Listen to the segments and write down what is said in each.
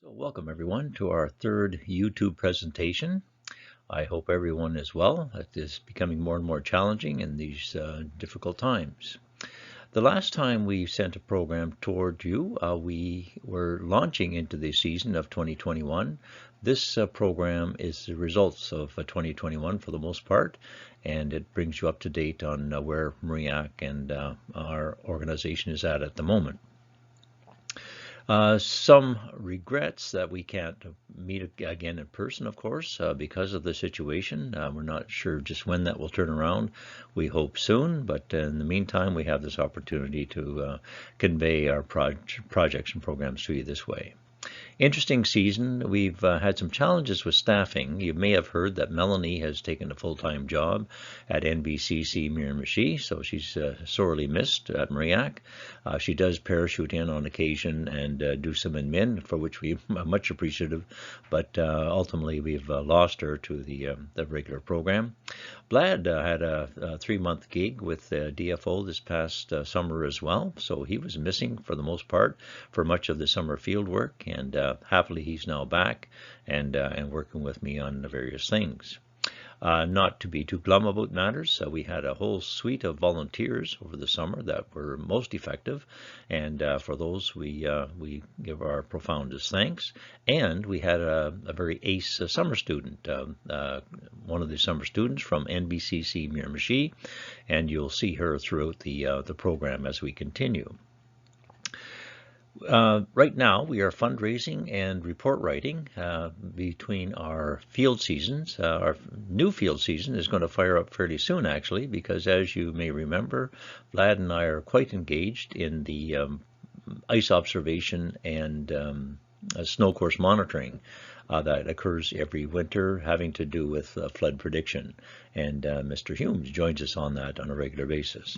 So welcome everyone to our third YouTube presentation. I hope everyone is well. It is becoming more and more challenging in these difficult times. The last time we sent a program toward you, we were launching into the season of 2021. This program is the results of 2021 for the most part, and it brings you up to date on where MREAC and our organization is at the moment. Some regrets that we can't meet again in person, of course, because of the situation. We're not sure just when that will turn around. We hope soon, but in the meantime, we have this opportunity to convey our projects and programs to you this way. Interesting season. We've had some challenges with staffing. You may have heard that Melanie has taken a full-time job at NBCC Miramichi, so she's sorely missed at MREAC. She does parachute in on occasion and do some admin, for which we are much appreciative, but ultimately we've lost her to the regular program. Vlad had a 3-month gig with DFO this past summer as well, so he was missing for the most part for much of the summer field work, and happily he's now back and working with me on the various things. Not to be too glum about matters, we had a whole suite of volunteers over the summer that were most effective, and for those we give our profoundest thanks. And we had a very ace summer student, one of the summer students from NBCC Miramichi, and you'll see her throughout the program as we continue. Right now, we are fundraising and report writing between our field seasons. Our new field season is going to fire up fairly soon, actually, because as you may remember, Vlad and I are quite engaged in the ice observation and snow course monitoring that occurs every winter, having to do with flood prediction. And Mr. Humes joins us on that on a regular basis.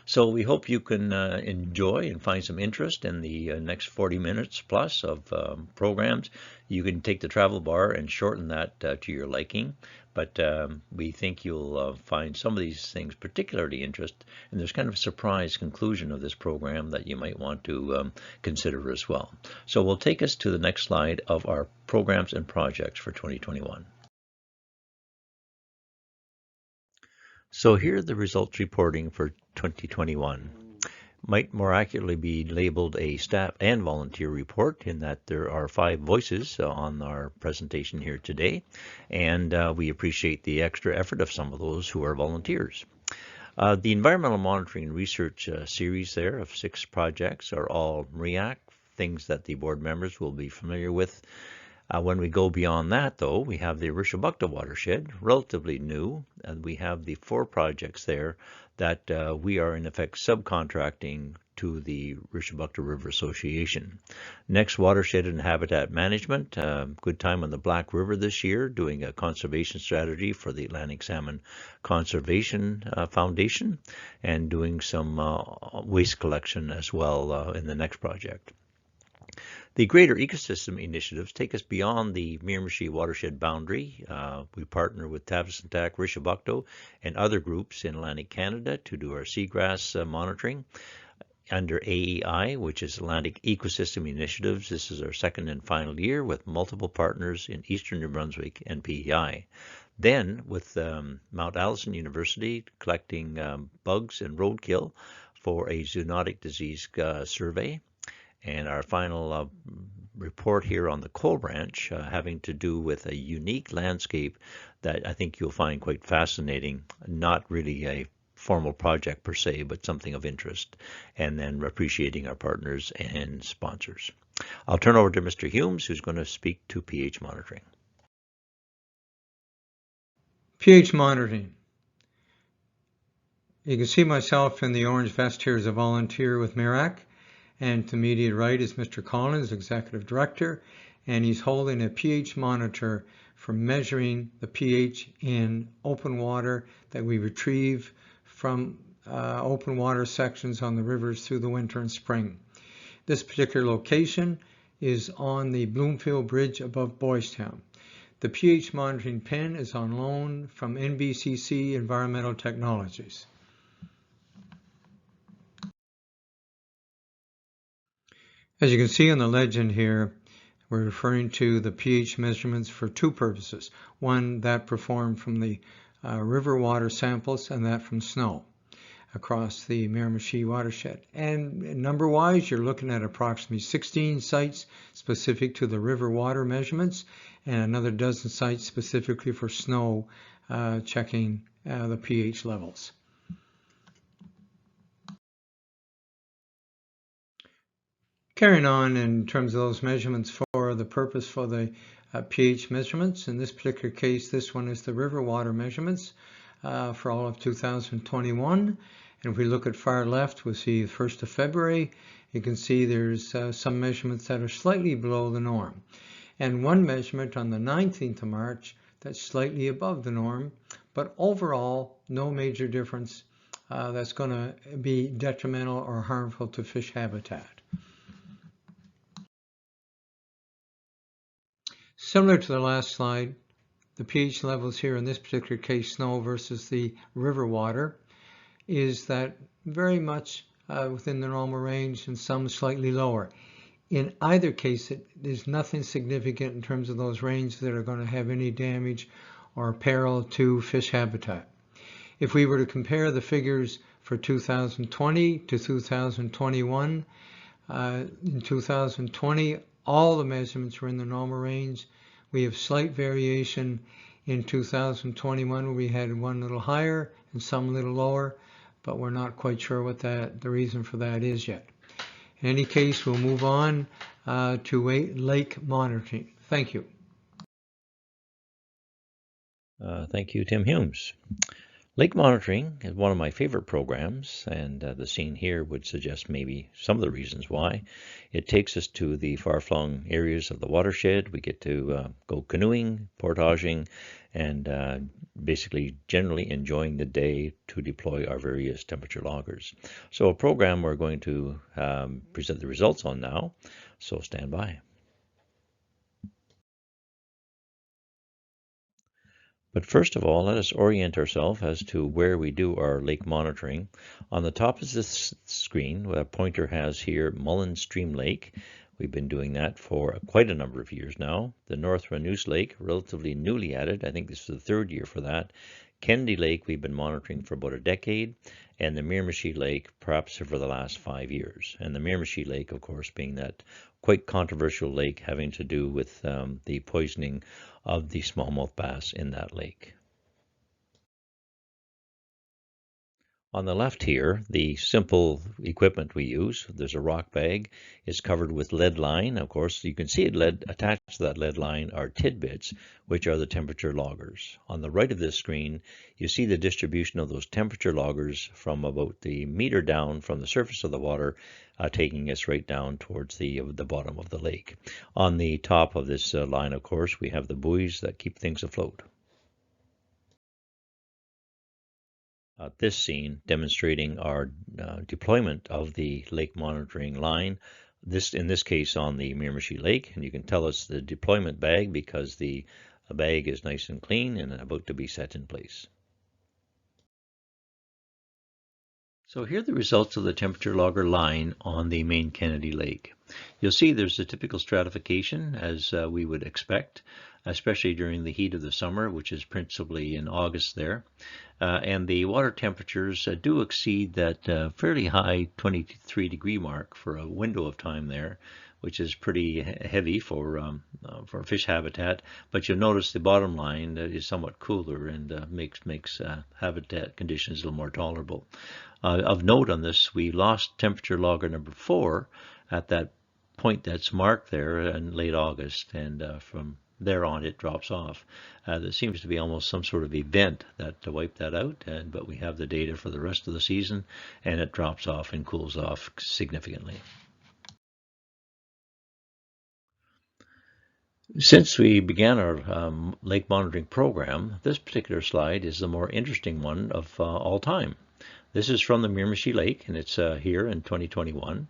So we hope you can enjoy and find some interest in the next 40 minutes plus of programs. You can take the travel bar and shorten that to your liking, but we think you'll find some of these things particularly interesting, and there's kind of a surprise conclusion of this program that you might want to consider as well. So we'll take us to the next slide of our programs and projects for 2021. So here are the results reporting for 2021. Might more accurately be labeled a staff and volunteer report, in that there are 5 voices on our presentation here today, and we appreciate the extra effort of some of those who are volunteers. The environmental monitoring and research series there of 6 projects are all MREAC, things that the board members will be familiar with. When we go beyond that, though, we have the Richibucto Watershed, relatively new, and we have the 4 projects there that we are in effect subcontracting to the Richibucto River Association. Next, watershed and habitat management. Good time on the Black River this year, doing a conservation strategy for the Atlantic Salmon Conservation Foundation, and doing some waste collection as well in the next project. The greater ecosystem initiatives take us beyond the Miramichi watershed boundary. We partner with Tabusintac, Richibucto, and other groups in Atlantic Canada to do our seagrass monitoring. Under AEI, which is Atlantic Ecosystem Initiatives, this is our 2nd and final year with multiple partners in Eastern New Brunswick and PEI. Then with Mount Allison University collecting bugs and roadkill for a zoonotic disease survey. And our final report here on the Coal Branch having to do with a unique landscape that I think you'll find quite fascinating, not really a formal project per se, but something of interest, and then appreciating our partners and sponsors. I'll turn over to Mr. Humes, who's going to speak to pH monitoring. pH monitoring. You can see myself in the orange vest here as a volunteer with MREAC. And to immediate right is Mr. Collins, Executive Director, and he's holding a pH monitor for measuring the pH in open water that we retrieve from open water sections on the rivers through the winter and spring. This particular location is on the Bloomfield Bridge above Boys Town. The pH monitoring pen is on loan from NBCC Environmental Technologies. As you can see on the legend here, we're referring to the pH measurements for two purposes. One, that performed from the river water samples, and that from snow across the Miramichi watershed. And number-wise, you're looking at approximately 16 sites specific to the river water measurements, and another dozen sites specifically for snow checking the pH levels. Carrying on in terms of those measurements for the purpose for the pH measurements, in this particular case, this one is the river water measurements for all of 2021. And if we look at far left, we'll see the 1st of February. You can see there's some measurements that are slightly below the norm. And one measurement on the 19th of March that's slightly above the norm. But overall, no major difference that's going to be detrimental or harmful to fish habitat. Similar to the last slide, the pH levels here in this particular case, snow versus the river water, is that very much within the normal range and some slightly lower. In either case, there's nothing significant in terms of those ranges that are going to have any damage or peril to fish habitat. If we were to compare the figures for 2020 to 2021, in 2020, all the measurements were in the normal range. We have slight variation in 2021 where we had one little higher and some a little lower, but we're not quite sure what the reason for that is yet. In any case, we'll move on to lake monitoring. Thank you. Thank you, Tim Humes. Lake monitoring is one of my favorite programs, and the scene here would suggest maybe some of the reasons why. It takes us to the far-flung areas of the watershed. We get to go canoeing, portaging, and basically generally enjoying the day to deploy our various temperature loggers. So a program we're going to present the results on now, so stand by. But first of all, let us orient ourselves as to where we do our lake monitoring. On the top of this screen, what a pointer has here, Mullen Stream Lake. We've been doing that for quite a number of years now. The North Ranoose Lake, relatively newly added. I think this is the third year for that. Kennedy Lake, we've been monitoring for about a decade. And the Miramichi Lake, perhaps for the last 5 years. And the Miramichi Lake, of course, being that quite controversial lake having to do with the poisoning of the smallmouth bass in that lake. On the left here, the simple equipment we use, there's a rock bag, is covered with lead line. Of course, you can see it attached to that lead line are tidbits, which are the temperature loggers. On the right of this screen, you see the distribution of those temperature loggers from about the meter down from the surface of the water, taking us right down towards the bottom of the lake. On the top of this line, of course, we have the buoys that keep things afloat. This scene demonstrating our deployment of the lake monitoring line, in this case on the Miramichi Lake, and you can tell it's the deployment bag because the bag is nice and clean and about to be set in place. So here are the results of the temperature logger line on the main Kennedy Lake. You'll see there's the typical stratification as we would expect, especially during the heat of the summer, which is principally in August there. And the water temperatures do exceed that fairly high 23-degree mark for a window of time there, which is pretty heavy for fish habitat. But you'll notice the bottom line is somewhat cooler and makes habitat conditions a little more tolerable. Of note on this, we lost temperature logger number 4 at that point that's marked there in late August, and from there on it drops off. There seems to be almost some sort of event that wiped that out, but we have the data for the rest of the season, and it drops off and cools off significantly. Since we began our lake monitoring program, this particular slide is the more interesting one of all time. This is from the Miramichi Lake, and it's here in 2021.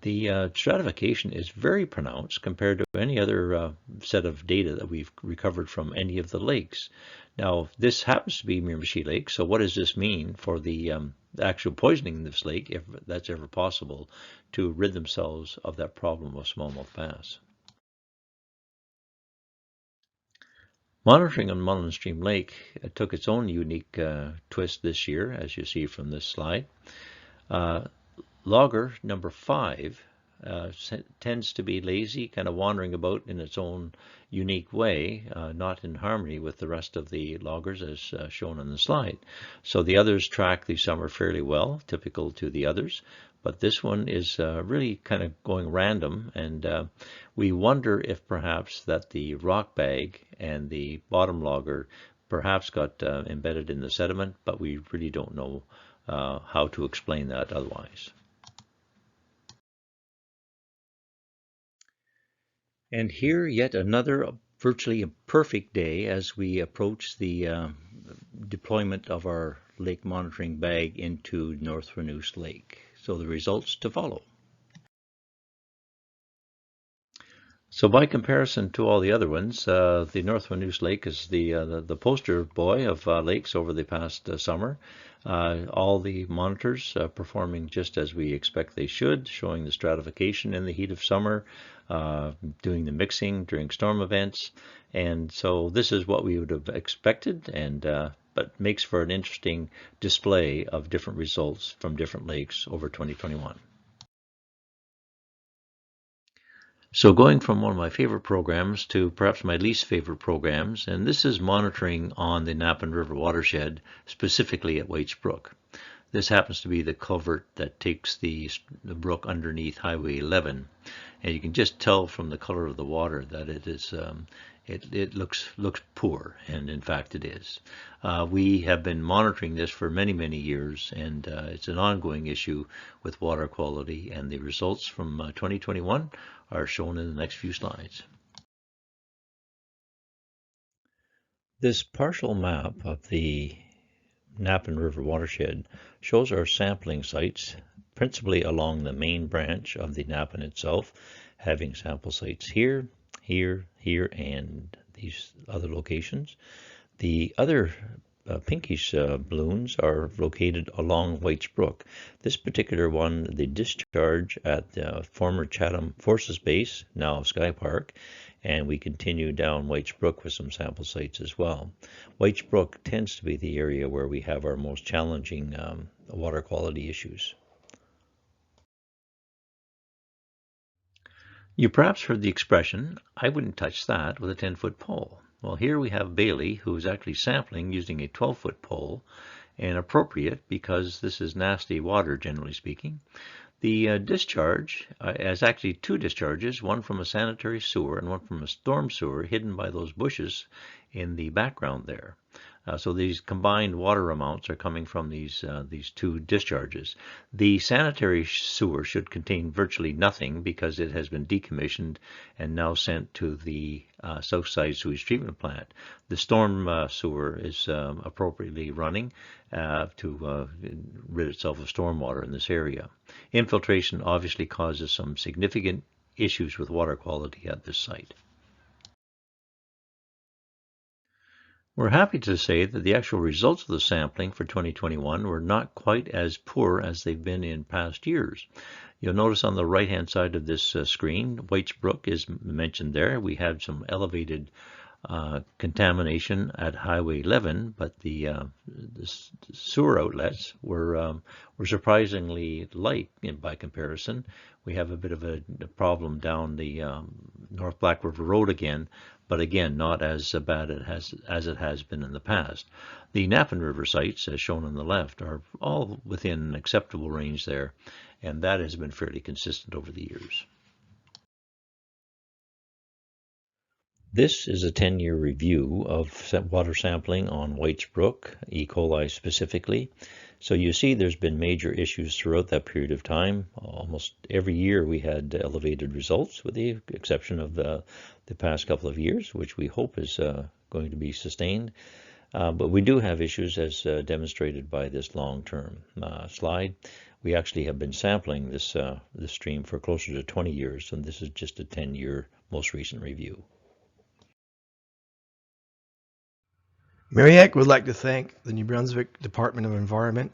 The stratification is very pronounced compared to any other set of data that we've recovered from any of the lakes. Now, this happens to be Miramichi Lake, so what does this mean for the actual poisoning this lake, if that's ever possible, to rid themselves of that problem of smallmouth bass. Monitoring on Mullen Stream Lake took its own unique twist this year, as you see from this slide. Logger number 5 tends to be lazy, kind of wandering about in its own unique way, not in harmony with the rest of the loggers as shown on the slide. So the others track the summer fairly well, typical to the others, but this one is really kind of going random, and we wonder if perhaps that the rock bag and the bottom logger perhaps got embedded in the sediment, but we really don't know how to explain that otherwise. And here yet another virtually a perfect day as we approach the deployment of our lake monitoring bag into North Renoose Lake. So the results to follow. So by comparison to all the other ones, the North Renoose Lake is the poster boy of lakes over the past summer. All the monitors performing just as we expect they should, showing the stratification in the heat of summer, doing the mixing during storm events, and so this is what we would have expected, and but makes for an interesting display of different results from different lakes over 2021. So going from one of my favorite programs to perhaps my least favorite programs, and this is monitoring on the Napan River watershed, specifically at Whites Brook. This happens to be the culvert that takes the brook underneath Highway 11, and you can just tell from the color of the water that it is it looks poor, and in fact it is. We have been monitoring this for many years, and it's an ongoing issue with water quality, and the results from 2021 are shown in the next few slides. This partial map of the Napan River watershed shows our sampling sites, principally along the main branch of the Napan itself, having sample sites here, and these other locations. The other pinkish balloons are located along Whites Brook. This particular one, the discharge at the former Chatham Forces Base, now Sky Park, and we continue down Whites Brook with some sample sites as well. Whites Brook tends to be the area where we have our most challenging water quality issues. You perhaps heard the expression, "I wouldn't touch that with a 10-foot pole." Well, here we have Bailey, who is actually sampling using a 12-foot pole, and appropriate because this is nasty water, generally speaking. The discharge is actually two discharges, one from a sanitary sewer and one from a storm sewer hidden by those bushes in the background there. So these combined water amounts are coming from these two discharges. The sanitary sewer should contain virtually nothing because it has been decommissioned and now sent to the Southside Sewage Treatment Plant. The storm sewer is appropriately running to rid itself of stormwater in this area. Infiltration obviously causes some significant issues with water quality at this site. We're happy to say that the actual results of the sampling for 2021 were not quite as poor as they've been in past years. You'll notice on the right-hand side of this screen, Whites Brook is mentioned there. We had some elevated contamination at Highway 11, but the sewer outlets were surprisingly light by comparison. We have a bit of a problem down the North Black River Road again, but again, not as bad as it has been in the past. The Napan River sites, as shown on the left, are all within an acceptable range there, and that has been fairly consistent over the years. This is a 10-year review of water sampling on Whites Brook, E. coli specifically. So you see there's been major issues throughout that period of time. Almost every year we had elevated results, with the exception of the past couple of years, which we hope is going to be sustained. But we do have issues, as demonstrated by this long-term slide. We actually have been sampling this stream for closer to 20 years, and this is just a 10-year most recent review. MREAC would like to thank the New Brunswick Department of Environment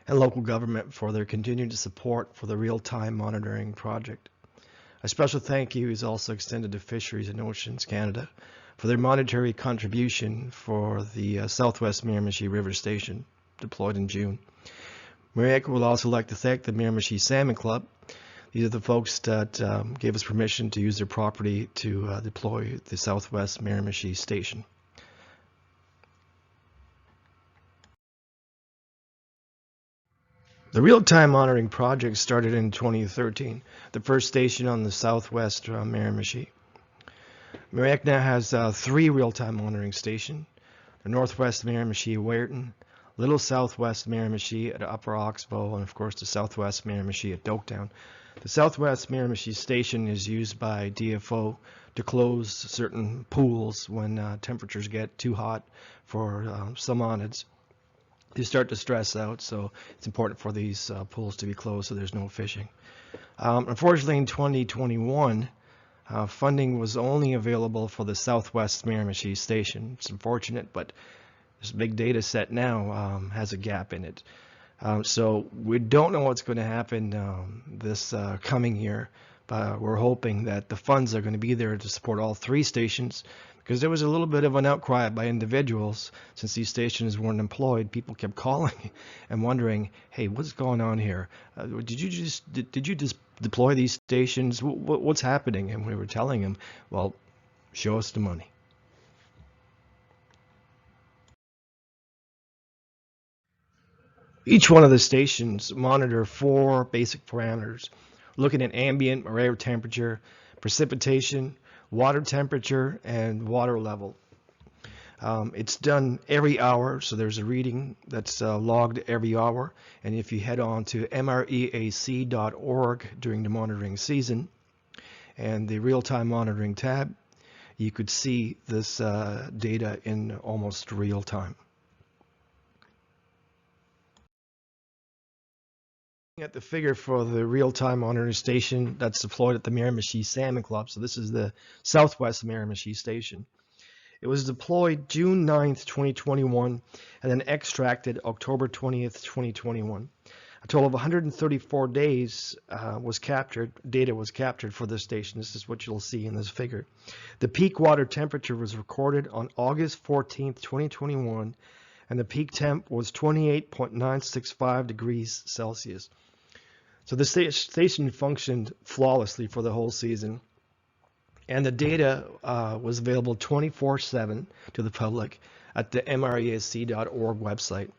and local government for their continued support for the real-time monitoring project. A special thank you is also extended to Fisheries and Oceans Canada for their monetary contribution for the Southwest Miramichi River Station deployed in June. MREAC would also like to thank the Miramichi Salmon Club. These are the folks that gave us permission to use their property to deploy the Southwest Miramichi Station. The real-time monitoring project started in 2013, the first station on the Southwest Miramichi. MREAC now has 3 real-time monitoring stations: the Northwest Miramichi at Weirton, Little Southwest Miramichi at Upper Oxbow, and of course the Southwest Miramichi at Doketown. The Southwest Miramichi station is used by DFO to close certain pools when temperatures get too hot for salmonids. They start to stress out, so it's important for these pools to be closed so there's no fishing. Unfortunately, in 2021, funding was only available for the Southwest Miramichi station. It's unfortunate, but this big data set now has a gap in it. So we don't know what's going to happen this coming year, but we're hoping that the funds are going to be there to support all 3 stations, because there was a little bit of an outcry by individuals since these stations weren't employed. People kept calling and wondering, hey, what's going on here? Did you just deploy these stations? What's happening? And we were telling them, well, show us the money. Each one of the stations monitor 4 basic parameters, looking at ambient or air temperature, precipitation, water temperature, and water level. It's done every hour, so there's a reading that's logged every hour. And if you head on to MREAC.org during the monitoring season and the real-time monitoring tab, you could see this data in almost real time. At the figure for the real-time monitoring station that's deployed at the Miramichi Salmon Club. So this is the Southwest Miramichi station. It was deployed June 9th, 2021, and then extracted October 20th, 2021. A total of 134 days data was captured for this station. This is what you'll see in this figure. The peak water temperature was recorded on August 14th, 2021, and the peak temp was 28.965 degrees Celsius. So the station functioned flawlessly for the whole season, and the data was available 24/7 to the public at the MREAC.org website.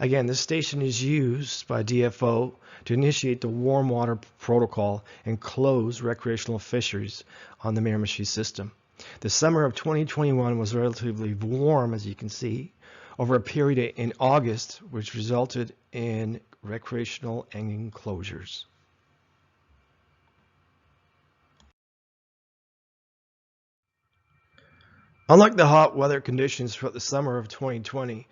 Again, this station is used by DFO to initiate the warm water protocol and close recreational fisheries on the Miramichi system. The summer of 2021 was relatively warm, as you can see, over a period in August, which resulted in recreational angling closures. Unlike the hot weather conditions throughout the summer of 2020,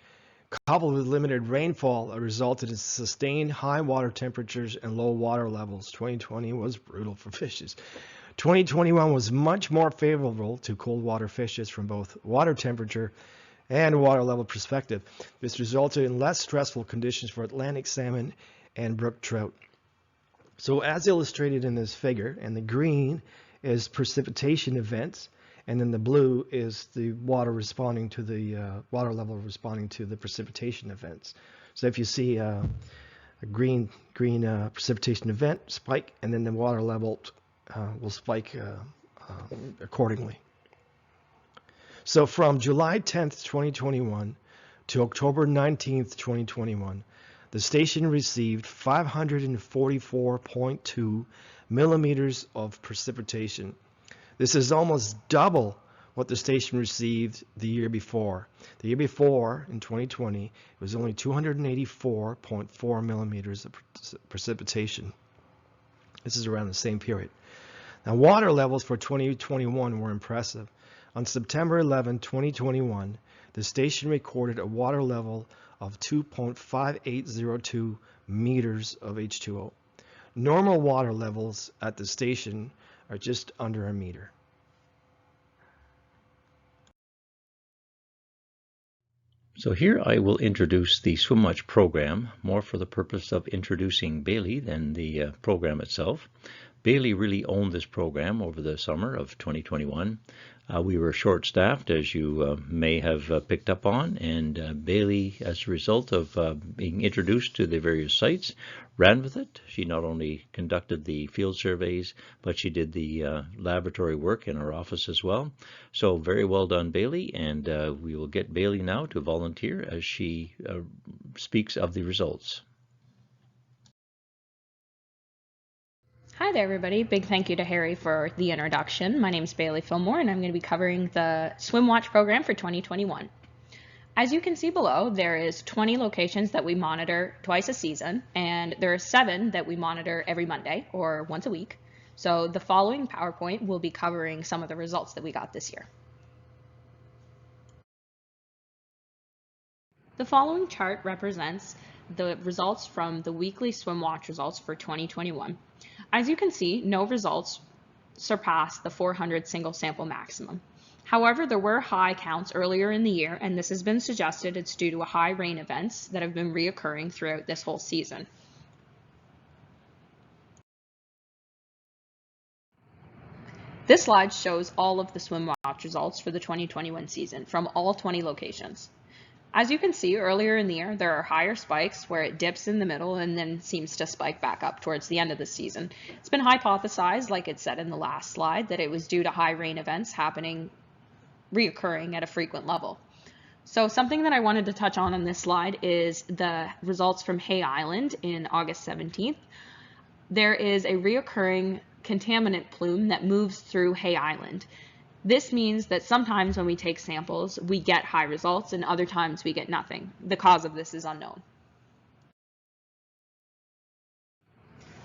coupled with limited rainfall, it resulted in sustained high water temperatures and low water levels. 2020 was brutal for fishes. 2021 was much more favorable to cold water fishes from both water temperature and water level perspective. This resulted in less stressful conditions for Atlantic salmon and brook trout. So as illustrated in this figure, and the green is precipitation events, and then the blue is the water responding to the water level responding to the precipitation events. So if you see a green precipitation event spike, and then the water level will spike accordingly. So from July 10th, 2021 to October 19th, 2021, the station received 544.2 millimeters of precipitation. This is almost double what the station received the year before. The year before, in 2020, it was only 284.4 millimeters of precipitation. This is around the same period. Now, water levels for 2021 were impressive. On September 11, 2021, the station recorded a water level of 2.5802 meters of H2O. Normal water levels at the station are just under a meter. So here I will introduce the SwimWatch program, more for the purpose of introducing Bailey than the program itself. Bailey really owned this program over the summer of 2021. We were short-staffed, as you may have picked up on, and Bailey, as a result of being introduced to the various sites, ran with it. She not only conducted the field surveys, but she did the laboratory work in our office as well. So very well done, Bailey, and we will get Bailey now to volunteer as she speaks of the results. Hi there, everybody. Big thank you to Harry for the introduction. My name is Bailey Fillmore, and I'm going to be covering the SwimWatch program for 2021. As you can see below, there is 20 locations that we monitor twice a season, and there are 7 that we monitor every Monday, or once a week. So the following PowerPoint will be covering some of the results that we got this year. The following chart represents the results from the weekly SwimWatch results for 2021. As you can see, no results surpassed the 400 single sample maximum. However, there were high counts earlier in the year, and this has been suggested it's due to high rain events that have been reoccurring throughout this whole season. This slide shows all of the SwimWatch results for the 2021 season from all 20 locations. As you can see, earlier in the year, there are higher spikes where it dips in the middle and then seems to spike back up towards the end of the season. It's been hypothesized, like it said in the last slide, that it was due to high rain events reoccurring at a frequent level. So something that I wanted to touch on this slide is the results from Hay Island in August 17th. There is a reoccurring contaminant plume that moves through Hay Island. This means that sometimes when we take samples, we get high results, and other times we get nothing. The cause of this is unknown.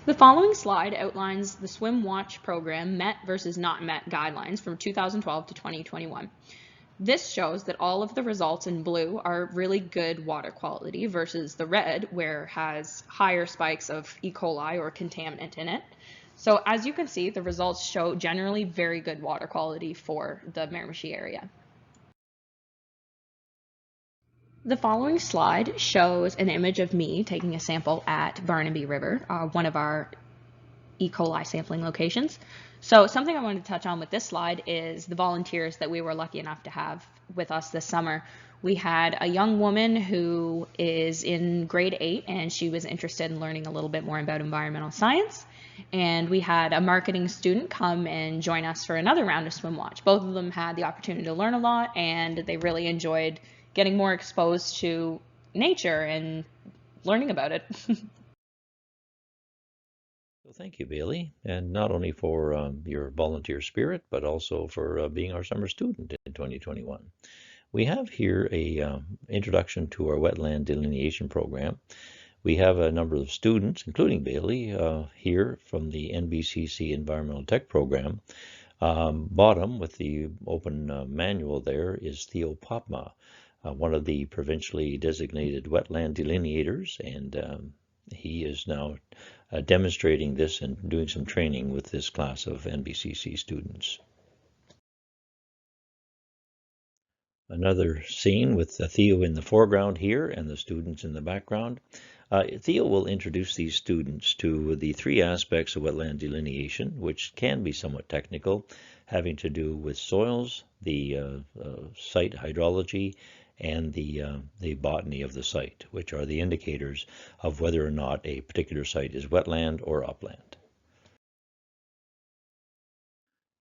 The following slide outlines the SwimWatch program met versus not met guidelines from 2012 to 2021. This shows that all of the results in blue are really good water quality versus the red, where it has higher spikes of E. coli or contaminant in it. So as you can see, the results show generally very good water quality for the Miramichi area. The following slide shows an image of me taking a sample at Barnaby River, one of our E. coli sampling locations. So something I wanted to touch on with this slide is the volunteers that we were lucky enough to have with us this summer. We had a young woman who is in grade 8, and she was interested in learning a little bit more about environmental science. And we had a marketing student come and join us for another round of SwimWatch. Both of them had the opportunity to learn a lot, and they really enjoyed getting more exposed to nature and learning about it. Well, thank you, Bailey, and not only for your volunteer spirit, but also for being our summer student in 2021. We have here a introduction to our Wetland Delineation program. We have a number of students, including Bailey, here from the NBCC Environmental Tech program. Bottom with the open manual there is Theo Popma, one of the provincially designated wetland delineators, and he is now demonstrating this and doing some training with this class of NBCC students. Another scene with Theo in the foreground here and the students in the background. Theo will introduce these students to the 3 aspects of wetland delineation, which can be somewhat technical, having to do with soils, the site hydrology, and the botany of the site, which are the indicators of whether or not a particular site is wetland or upland.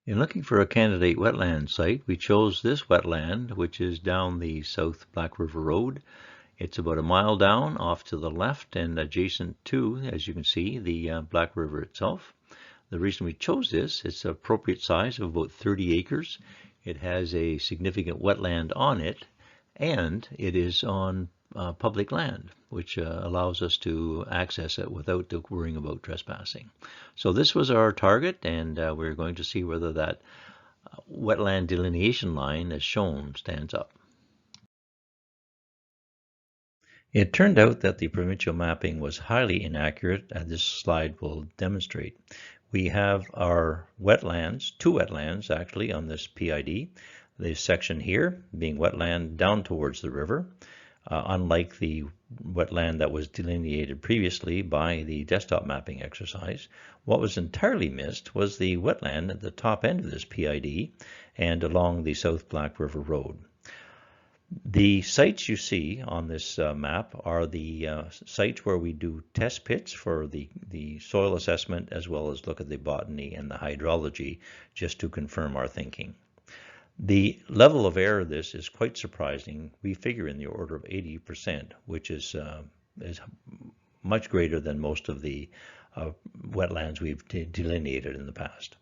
In looking for a candidate wetland site, we chose this wetland, which is down the South Black River Road. It's about a mile down off to the left and adjacent to, as you can see, the Black River itself. The reason we chose this, it's an appropriate size of about 30 acres. It has a significant wetland on it, and it is on public land, which allows us to access it without worrying about trespassing. So this was our target, and we're going to see whether that wetland delineation line, as shown, stands up. It turned out that the provincial mapping was highly inaccurate, as this slide will demonstrate. We have our wetlands, 2 wetlands actually on this PID. This section here being wetland down towards the river. Unlike the wetland that was delineated previously by the desktop mapping exercise, what was entirely missed was the wetland at the top end of this PID and along the South Black River Road. The sites you see on this map are the sites where we do test pits for the soil assessment, as well as look at the botany and the hydrology, just to confirm our thinking. The level of error of this is quite surprising. We figure in the order of 80%, which is much greater than most of the wetlands we've delineated in the past.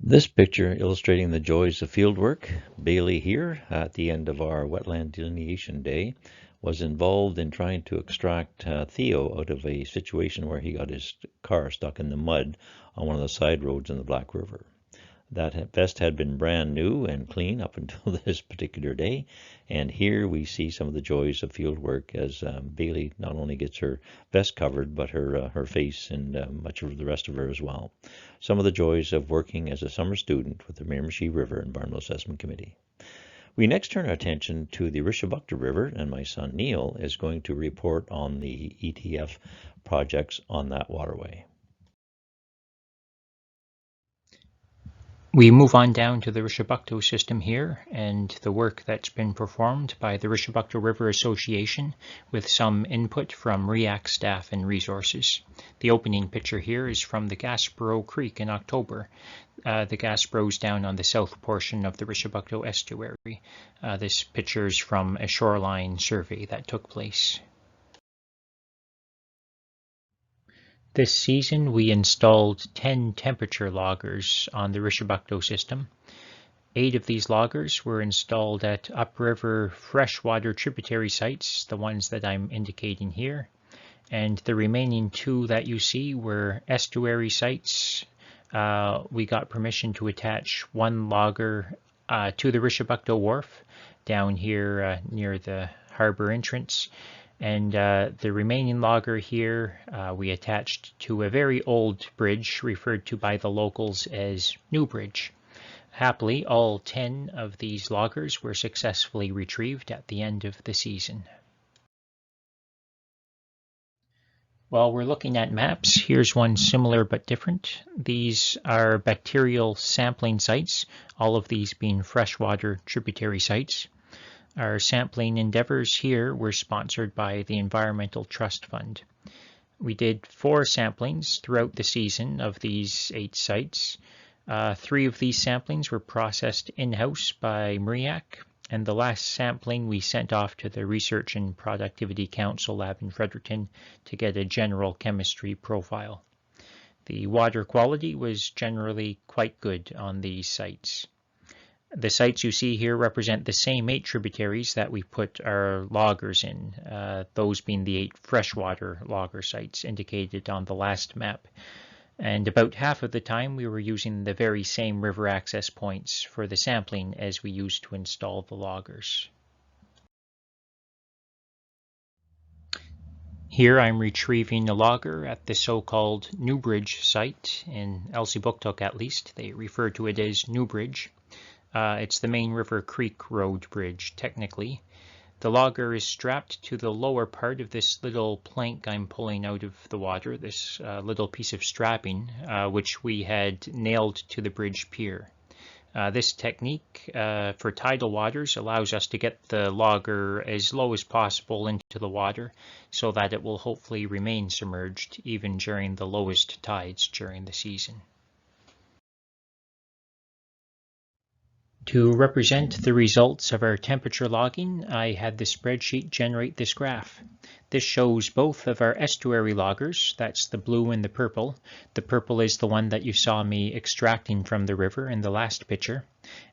This picture illustrating the joys of fieldwork. Bailey here at the end of our wetland delineation day was involved in trying to extract Theo out of a situation where he got his car stuck in the mud on one of the side roads in the Black River. That vest had been brand new and clean up until this particular day, and here we see some of the joys of field work as Bailey not only gets her vest covered, but her face and much of the rest of her as well. Some of the joys of working as a summer student with the Miramichi River Environmental Assessment Committee. We next turn our attention to the Richibucto River, and my son Neil is going to report on the ETF projects on that waterway. We move on down to the Richibucto system here and the work that's been performed by the Richibucto River Association with some input from MREAC staff and resources. The opening picture here is from the Gasbro Creek in October. The Gasbro's down on the south portion of the Richibucto estuary. This picture is from a shoreline survey that took place. This season, we installed 10 temperature loggers on the Richibucto system. 8 of these loggers were installed at upriver freshwater tributary sites, the ones that I'm indicating here. And the remaining 2 that you see were estuary sites. We got permission to attach 1 logger to the Richibucto wharf down here near the harbor entrance. And the remaining logger here we attached to a very old bridge referred to by the locals as New Bridge. Happily, all 10 of these loggers were successfully retrieved at the end of the season. While we're looking at maps, here's one similar but different. These are bacterial sampling sites, all of these being freshwater tributary sites. Our sampling endeavors here were sponsored by the Environmental Trust Fund. We did 4 samplings throughout the season of these 8 sites. 3 of these samplings were processed in-house by MREAC, and the last sampling we sent off to the Research and Productivity Council lab in Fredericton to get a general chemistry profile. The water quality was generally quite good on these sites. The sites you see here represent the same 8 tributaries that we put our loggers in, those being the 8 freshwater logger sites indicated on the last map. And about half of the time we were using the very same river access points for the sampling as we used to install the loggers. Here I'm retrieving a logger at the so-called New Bridge site, in Elsipogtog at least. They refer to it as New Bridge. It's the main River Creek Road bridge, technically. The logger is strapped to the lower part of this little plank I'm pulling out of the water, this little piece of strapping, which we had nailed to the bridge pier. This technique for tidal waters allows us to get the logger as low as possible into the water so that it will hopefully remain submerged even during the lowest tides during the season. To represent the results of our temperature logging, I had the spreadsheet generate this graph. This shows both of our estuary loggers, that's the blue and the purple. The purple is the one that you saw me extracting from the river in the last picture.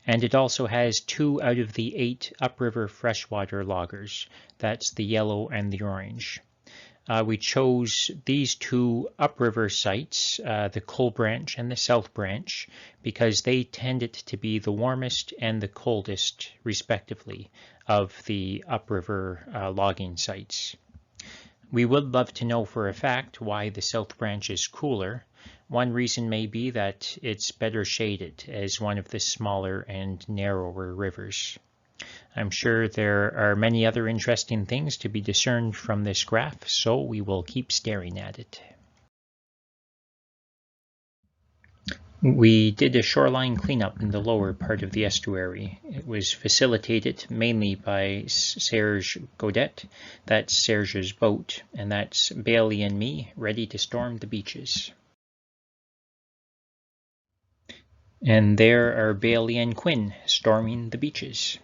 And it also has 2 out of the 8 upriver freshwater loggers. That's the yellow and the orange. We chose these 2 upriver sites, the Coal Branch and the South Branch, because they tended to be the warmest and the coldest, respectively, of the upriver logging sites. We would love to know for a fact why the South Branch is cooler. One reason may be that it's better shaded as one of the smaller and narrower rivers. I'm sure there are many other interesting things to be discerned from this graph, so we will keep staring at it. We did a shoreline cleanup in the lower part of the estuary. It was facilitated mainly by Serge Godet, that's Serge's boat, and that's Bailey and me ready to storm the beaches. And there are Bailey and Quinn storming the beaches.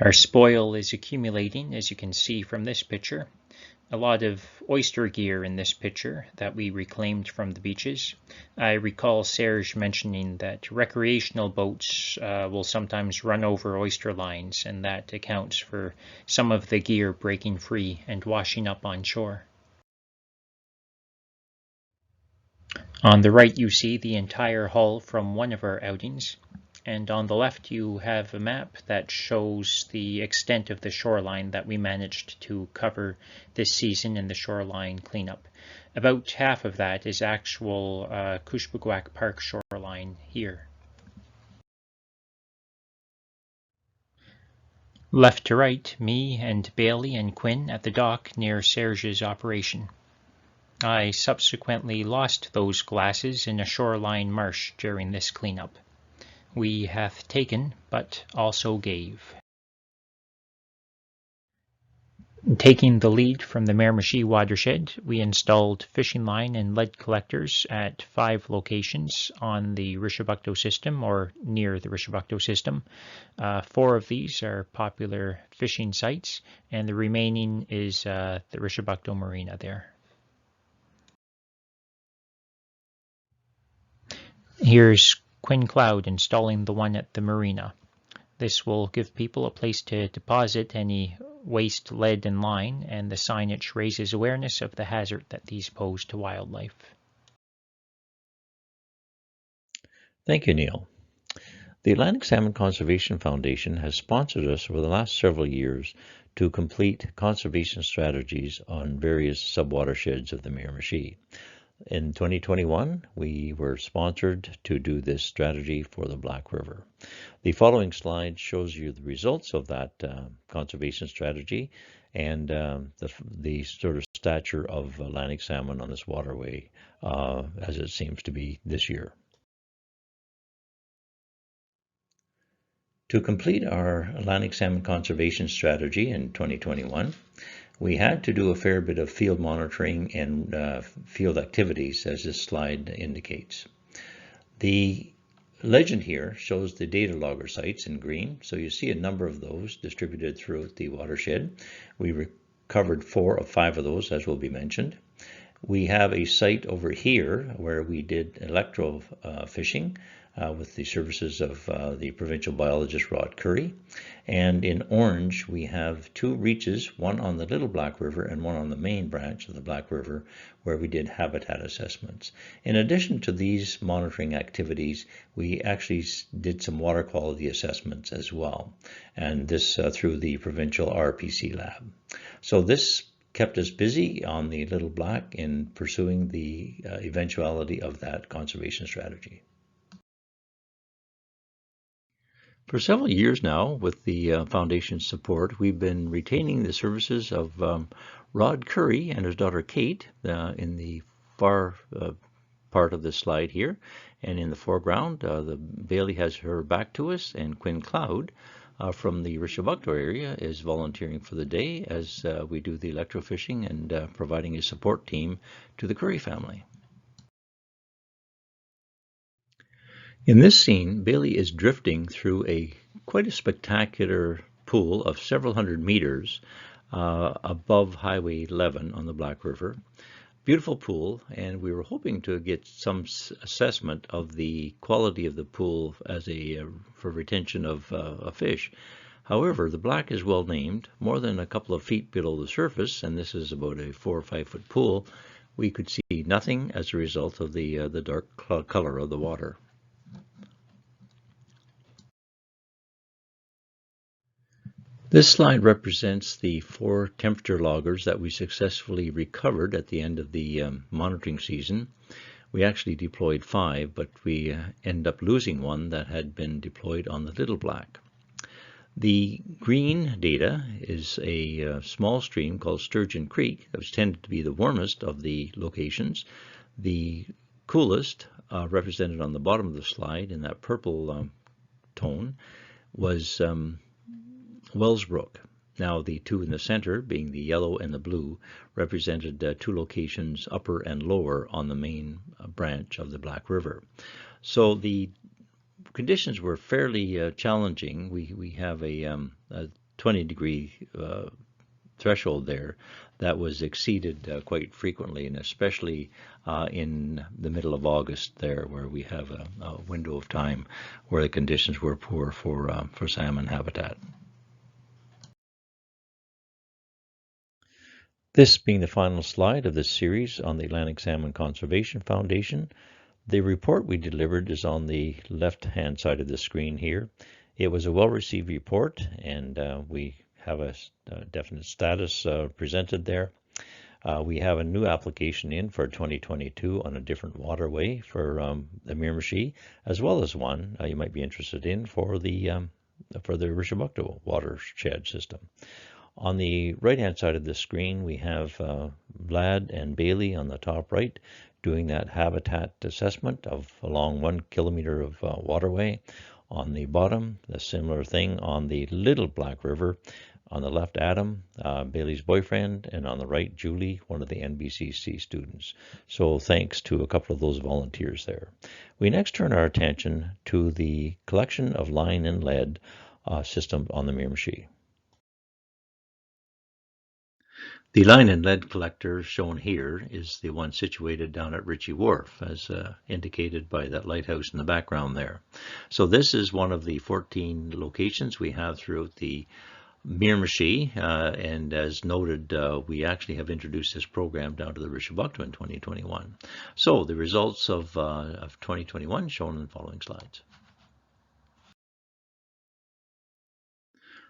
Our spoil is accumulating, as you can see from this picture. A lot of oyster gear in this picture that we reclaimed from the beaches. I recall Serge mentioning that recreational boats will sometimes run over oyster lines, and that accounts for some of the gear breaking free and washing up on shore. On the right you see the entire hull from one of our outings. And on the left you have a map that shows the extent of the shoreline that we managed to cover this season in the shoreline cleanup. About half of that is actual Cushbequac Park shoreline here. Left to right, me and Bailey and Quinn at the dock near Serge's operation. I subsequently lost those glasses in a shoreline marsh during this cleanup. We hath taken, but also gave. Taking the lead from the Miramichi watershed, we installed fishing line and lead collectors at 5 locations on the Richibucto system or near the Richibucto system. 4 of these are popular fishing sites, and the remaining is the Richibucto Marina there. Here's Quinn Cloud installing the one at the marina. This will give people a place to deposit any waste lead and line, and the signage raises awareness of the hazard that these pose to wildlife. Thank you, Neil. The Atlantic Salmon Conservation Foundation has sponsored us over the last several years to complete conservation strategies on various subwatersheds of the Miramichi. In 2021, we were sponsored to do this strategy for the Black River. The following slide shows you the results of that conservation strategy and the sort of stature of Atlantic salmon on this waterway as it seems to be this year. To complete our Atlantic salmon conservation strategy in 2021, we had to do a fair bit of field monitoring and field activities, as this slide indicates. The legend here shows the data logger sites in green, so you see a number of those distributed throughout the watershed. We recovered 4 of 5 of those, as will be mentioned. We have a site over here where we did electro fishing with the services of the provincial biologist Rod Curry. And in orange, we have 2 reaches, one on the Little Black River and one on the main branch of the Black River, where we did habitat assessments. In addition to these monitoring activities, we actually did some water quality assessments as well, and this through the provincial RPC lab. So this kept us busy on the Little Black in pursuing the eventuality of that conservation strategy. For several years now, with the Foundation's support, we've been retaining the services of Rod Curry and his daughter Kate in the far part of this slide here. And in the foreground, the Bailey has her back to us, and Quinn Cloud from the Richibucto area is volunteering for the day as we do the electrofishing and providing a support team to the Curry family. In this scene, Bailey is drifting through quite a spectacular pool of several hundred meters above Highway 11 on the Black River. Beautiful pool, and we were hoping to get some assessment of the quality of the pool as for retention of a fish. However, the Black is well named, more than a couple of feet below the surface, and this is about a 4 or 5 foot pool. We could see nothing as a result of the dark color of the water. This slide represents the 4 temperature loggers that we successfully recovered at the end of the monitoring season. We actually deployed 5, but we ended up losing one that had been deployed on the Little Black. The green data is a small stream called Sturgeon Creek, which tended to be the warmest of the locations. The coolest, represented on the bottom of the slide in that purple tone, was Wells Brook. Now the 2 in the center, being the yellow and the blue, represented 2 locations, upper and lower, on the main branch of the Black River. So the conditions were fairly challenging. We have a 20-degree threshold there that was exceeded quite frequently, and especially in the middle of August there, where we have a window of time where the conditions were poor for salmon habitat. This being the final slide of this series on the Atlantic Salmon Conservation Foundation. The report we delivered is on the left-hand side of the screen here. It was a well-received report, and we have a definite status presented there. We have a new application in for 2022 on a different waterway for the Miramichi, as well as one you might be interested in for the Richibucto Watershed system. On the right-hand side of the screen, we have Vlad and Bailey on the top right doing that habitat assessment of along 1 kilometer of waterway. On the bottom, a similar thing on the Little Black River. On the left, Adam, Bailey's boyfriend, and on the right, Julie, one of the NBCC students. So thanks to a couple of those volunteers there. We next turn our attention to the collection of line and lead system on the Miramichi. The line and lead collector shown here is the one situated down at Ritchie Wharf, as indicated by that lighthouse in the background there. So this is one of the 14 locations we have throughout the Miramichi, and as noted, we actually have introduced this program down to the Richibucto in 2021. So the results of 2021 shown in the following slides.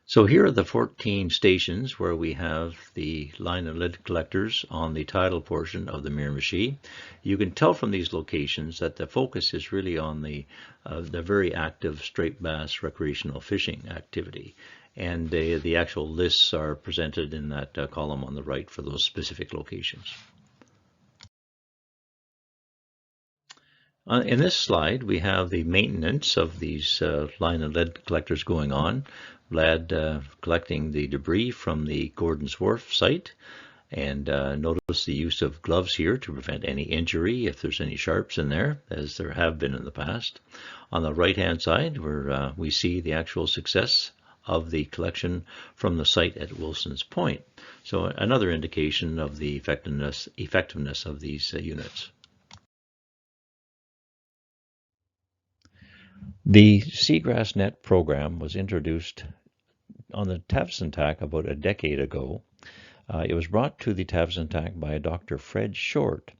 So here are the 14 stations where we have the line and lead collectors on the tidal portion of the Miramichi. You can tell from these locations that the focus is really on the very active striped bass recreational fishing activity. And the actual lists are presented in that column on the right for those specific locations. In this slide, we have the maintenance of these line and lead collectors going on. Vlad collecting the debris from the Gordon's Wharf site, and notice the use of gloves here to prevent any injury if there's any sharps in there, as there have been in the past. On the right-hand side, where we see the actual success of the collection from the site at Wilson's Point. So another indication of the effectiveness of these units. The SeagrassNet program was introduced on the Tabusintac about a decade ago. It was brought to the Tabusintac by Dr. Fred Short,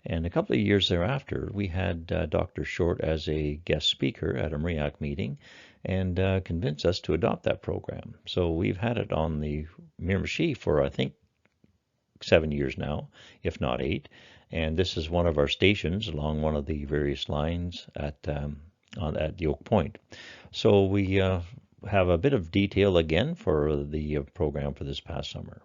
and a couple of years thereafter we had Dr. Short as a guest speaker at a MREAC meeting and convinced us to adopt that program. So we've had it on the Miramichi for I think 7 years now, if not 8, and this is one of our stations along one of the various lines at Yoke Point. So we have a bit of detail again for the program for this past summer.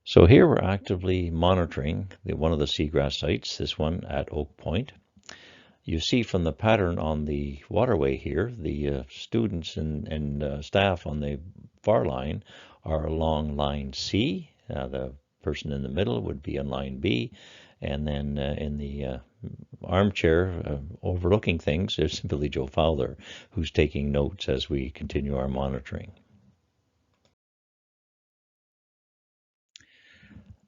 So here we're actively monitoring one of the seagrass sites, this one at Oak Point. You see from the pattern on the waterway here, the students and staff on the far line are along line C. The person in the middle would be on line B, and then in the armchair overlooking things is Billy Joe Fowler, who's taking notes as we continue our monitoring.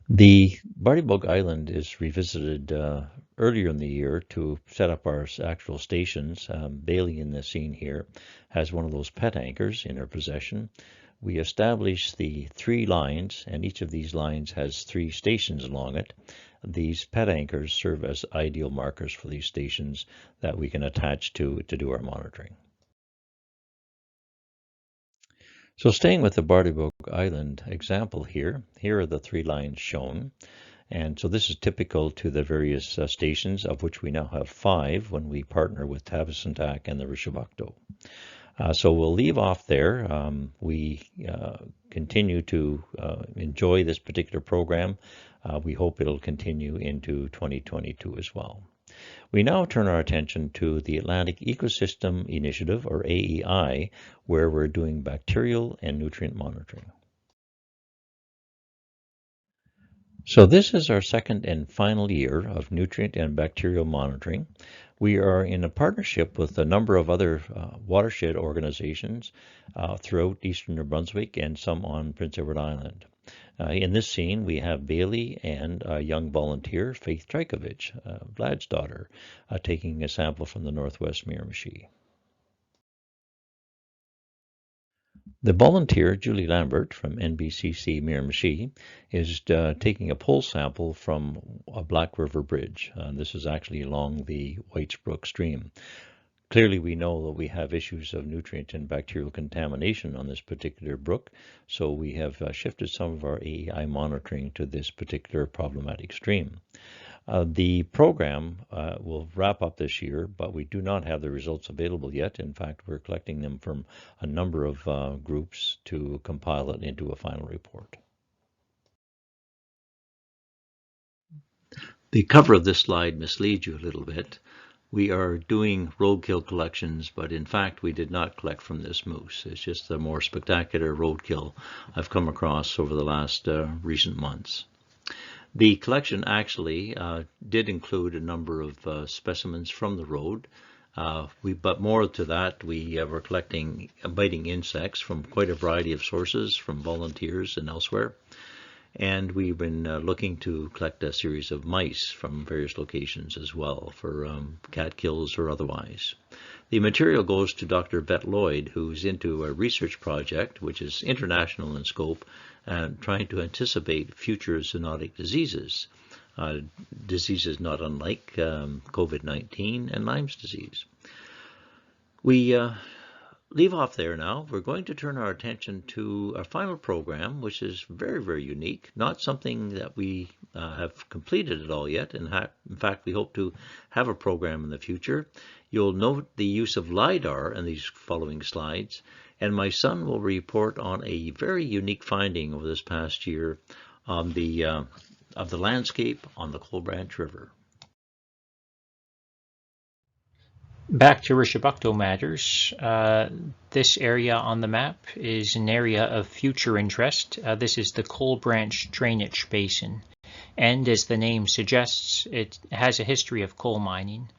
The Barty Bug Island is revisited earlier in the year to set up our actual stations. Bailey in the scene here has one of those pet anchors in her possession. We established the 3 lines, and each of these lines has 3 stations along it. these pet anchors serve as ideal markers for these stations that we can attach to do our monitoring. So staying with the Barty Brook Island example here are the 3 lines shown. And so this is typical to the various stations, of which we now have 5 when we partner with Tabusintac and the Richibucto. So we'll leave off there. We continue to enjoy this particular program. We hope it'll continue into 2022 as well. We now turn our attention to the Atlantic Ecosystem Initiative, or AEI, where we're doing bacterial and nutrient monitoring. So this is our second and final year of nutrient and bacterial monitoring. We are in a partnership with a number of other watershed organizations throughout eastern New Brunswick and some on Prince Edward Island. In this scene, we have Bailey and a young volunteer, Faith Trajkovic, Vlad's daughter, taking a sample from the northwest Miramichi. The volunteer, Julie Lambert from NBCC Miramichi, is taking a pole sample from a Black River bridge. This is actually along the Whites Brook stream. Clearly, we know that we have issues of nutrient and bacterial contamination on this particular brook, so we have shifted some of our AEI monitoring to this particular problematic stream. The program will wrap up this year, but we do not have the results available yet. In fact, we're collecting them from a number of groups to compile it into a final report. The cover of this slide misleads you a little bit. We are doing roadkill collections, but in fact we did not collect from this moose. It's just the more spectacular roadkill I've come across over the last recent months. The collection actually did include a number of specimens from the road, but more to that, we were collecting biting insects from quite a variety of sources, from volunteers and elsewhere. And we've been looking to collect a series of mice from various locations as well for cat kills or otherwise. The material goes to Dr. Bet Lloyd, who's into a research project which is international in scope and trying to anticipate future zoonotic diseases, diseases not unlike COVID-19 and Lyme's disease. We leave off there now. We're going to turn our attention to our final program, which is very, very unique, not something that we have completed at all yet. In fact, we hope to have a program in the future. You'll note the use of LiDAR in these following slides, and my son will report on a very unique finding over this past year on of the landscape on the Coal Branch River. Back to Richibucto matters. This area on the map is an area of future interest. This is the Coal Branch Drainage Basin, and as the name suggests, it has a history of coal mining.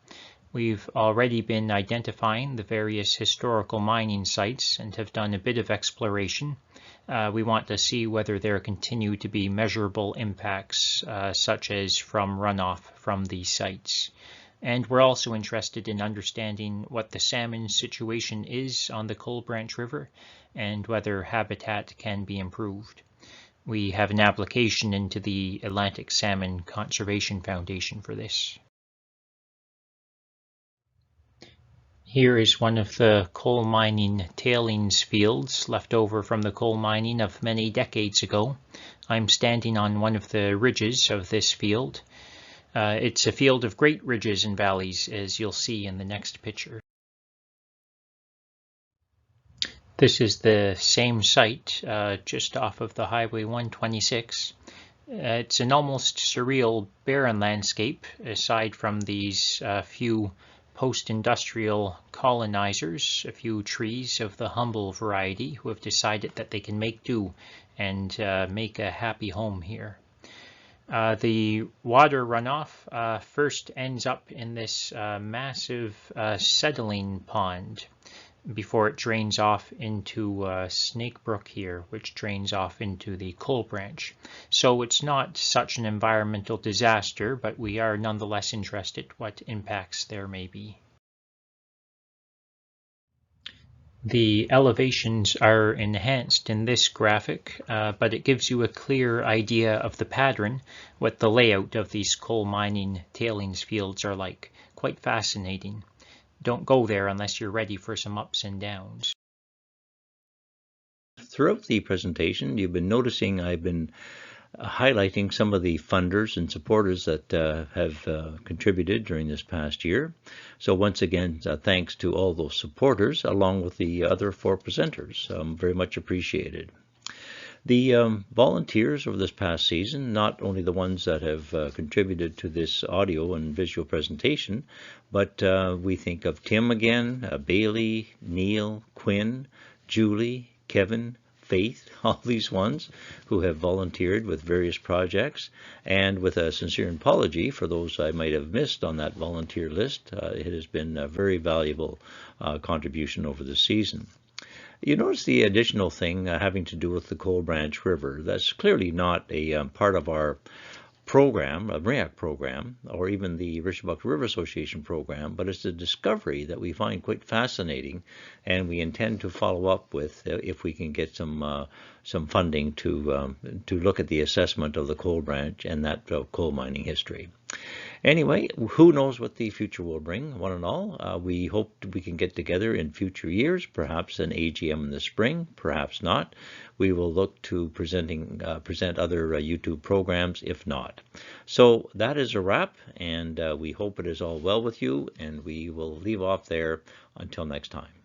We've already been identifying the various historical mining sites and have done a bit of exploration. We want to see whether there continue to be measurable impacts, such as from runoff from these sites. And we're also interested in understanding what the salmon situation is on the Coal Branch River and whether habitat can be improved. We have an application into the Atlantic Salmon Conservation Foundation for this. Here is one of the coal mining tailings fields left over from the coal mining of many decades ago. I'm standing on one of the ridges of this field. It's a field of great ridges and valleys, as you'll see in the next picture. This is the same site just off of the Highway 126. It's an almost surreal barren landscape, aside from these few post-industrial colonizers, a few trees of the humble variety who have decided that they can make do and make a happy home here. The water runoff first ends up in this massive settling pond before it drains off into Snake Brook here, which drains off into the Coal Branch. So it's not such an environmental disaster, but we are nonetheless interested what impacts there may be. The elevations are enhanced in this graphic, but it gives you a clear idea of the pattern, what the layout of these coal mining tailings fields are like. Quite fascinating. Don't go there unless you're ready for some ups and downs. Throughout the presentation, you've been noticing I've been highlighting some of the funders and supporters that have contributed during this past year. So once again, thanks to all those supporters along with the other 4 presenters. Very much appreciated. The volunteers over this past season, not only the ones that have contributed to this audio and visual presentation, but we think of Tim again, Bailey, Neil, Quinn, Julie, Kevin, Faith, all these ones who have volunteered with various projects, and with a sincere apology for those I might have missed on that volunteer list. It has been a very valuable contribution over the season. You notice the additional thing having to do with the Coal Branch River. That's clearly not a part of our program, a MREAC program, or even the Richibucto River Association program, but it's a discovery that we find quite fascinating, and we intend to follow up with if we can get some funding to look at the assessment of the Coal Branch and that coal mining history. Anyway, who knows what the future will bring, one and all. We hope we can get together in future years, perhaps an AGM in the spring, perhaps not. We will look to present other YouTube programs if not. So that is a wrap, and we hope it is all well with you, and we will leave off there until next time.